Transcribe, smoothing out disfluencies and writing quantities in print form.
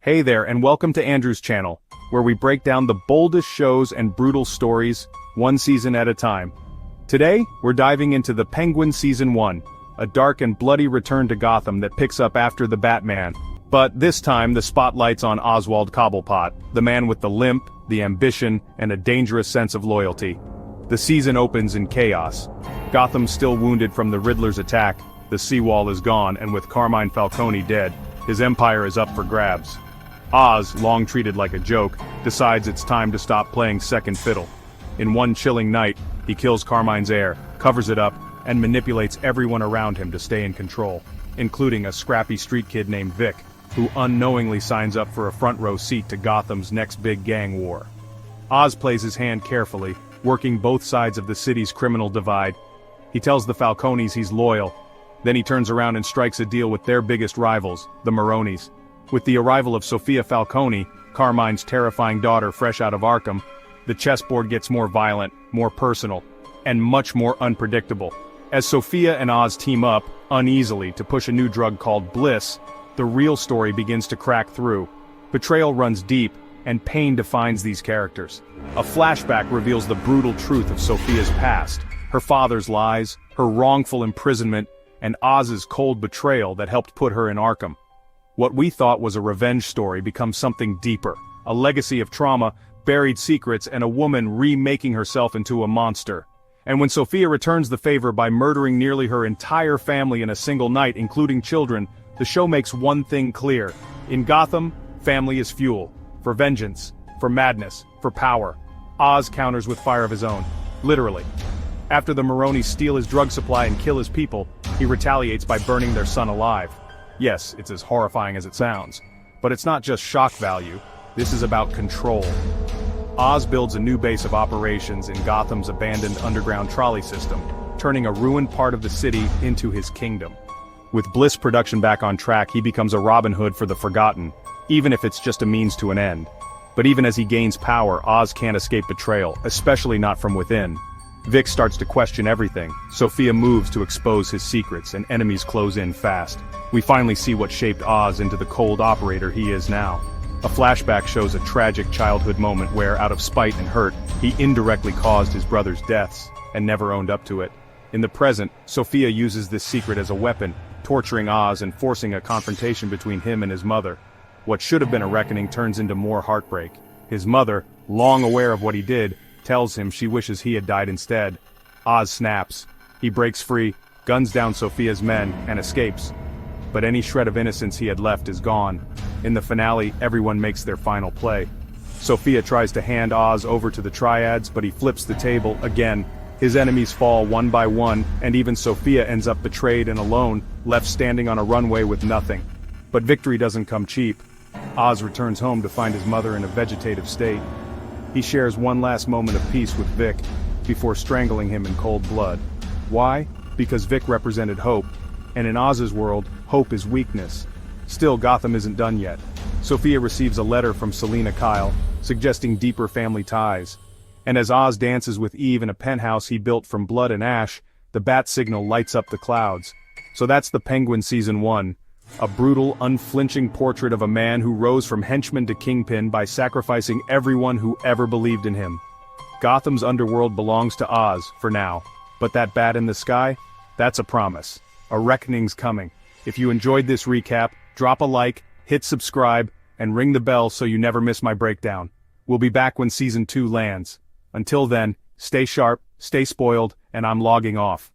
Hey there and welcome to Andrew's channel, where we break down the boldest shows and brutal stories, one season at a time. Today, we're diving into The Penguin Season 1, a dark and bloody return to Gotham that picks up after the Batman. But this time the spotlight's on Oswald Cobblepot, the man with the limp, the ambition, and a dangerous sense of loyalty. The season opens in chaos. Gotham's still wounded from the Riddler's attack, the seawall is gone, and with Carmine Falcone dead, his empire is up for grabs. Oz, long treated like a joke, decides it's time to stop playing second fiddle. In one chilling night, he kills Carmine's heir, covers it up, and manipulates everyone around him to stay in control, including a scrappy street kid named Vic, who unknowingly signs up for a front-row seat to Gotham's next big gang war. Oz plays his hand carefully, working both sides of the city's criminal divide. He tells the Falcones he's loyal, then he turns around and strikes a deal with their biggest rivals, the Maronis. With the arrival of Sofia Falcone, Carmine's terrifying daughter fresh out of Arkham, the chessboard gets more violent, more personal, and much more unpredictable. As Sofia and Oz team up, uneasily, to push a new drug called Bliss, the real story begins to crack through. Betrayal runs deep, and pain defines these characters. A flashback reveals the brutal truth of Sofia's past, her father's lies, her wrongful imprisonment, and Oz's cold betrayal that helped put her in Arkham. What we thought was a revenge story becomes something deeper, a legacy of trauma, buried secrets, and a woman remaking herself into a monster. And when Sofia returns the favor by murdering nearly her entire family in a single night, including children, the show makes one thing clear. In Gotham, family is fuel. For vengeance, for madness, for power. Oz counters with fire of his own. Literally. After the Maronis steal his drug supply and kill his people, he retaliates by burning their son alive. Yes, it's as horrifying as it sounds. But it's not just shock value, this is about control. Oz builds a new base of operations in Gotham's abandoned underground trolley system, turning a ruined part of the city into his kingdom. With Bliss production back on track, he becomes a Robin Hood for the forgotten, even if it's just a means to an end. But even as he gains power, Oz can't escape betrayal, especially not from within. Vic starts to question everything, Sofia moves to expose his secrets, and enemies close in fast. We finally see what shaped Oz into the cold operator he is now. A flashback shows a tragic childhood moment where, out of spite and hurt, he indirectly caused his brother's deaths, and never owned up to it. In the present, Sofia uses this secret as a weapon, torturing Oz and forcing a confrontation between him and his mother. What should have been a reckoning turns into more heartbreak. His mother, long aware of what he did, tells him she wishes he had died instead. Oz snaps. He breaks free, guns down Sofia's men, and escapes. But any shred of innocence he had left is gone. In the finale, everyone makes their final play. Sofia tries to hand Oz over to the Triads, but he flips the table again. His enemies fall one by one, and even Sofia ends up betrayed and alone, left standing on a runway with nothing. But victory doesn't come cheap. Oz returns home to find his mother in a vegetative state. He shares one last moment of peace with Vic, before strangling him in cold blood. Why? Because Vic represented hope, and in Oz's world, hope is weakness. Still, Gotham isn't done yet. Sofia receives a letter from Selina Kyle, suggesting deeper family ties. And as Oz dances with Eve in a penthouse he built from blood and ash, the bat signal lights up the clouds. So that's The Penguin Season 1. A brutal, unflinching portrait of a man who rose from henchman to kingpin by sacrificing everyone who ever believed in him. Gotham's underworld belongs to Oz, for now. But that bat in the sky? That's a promise. A reckoning's coming. If you enjoyed this recap, drop a like, hit subscribe, and ring the bell so you never miss my breakdown. We'll be back when Season 2 lands. Until then, stay sharp, stay spoiled, and I'm logging off.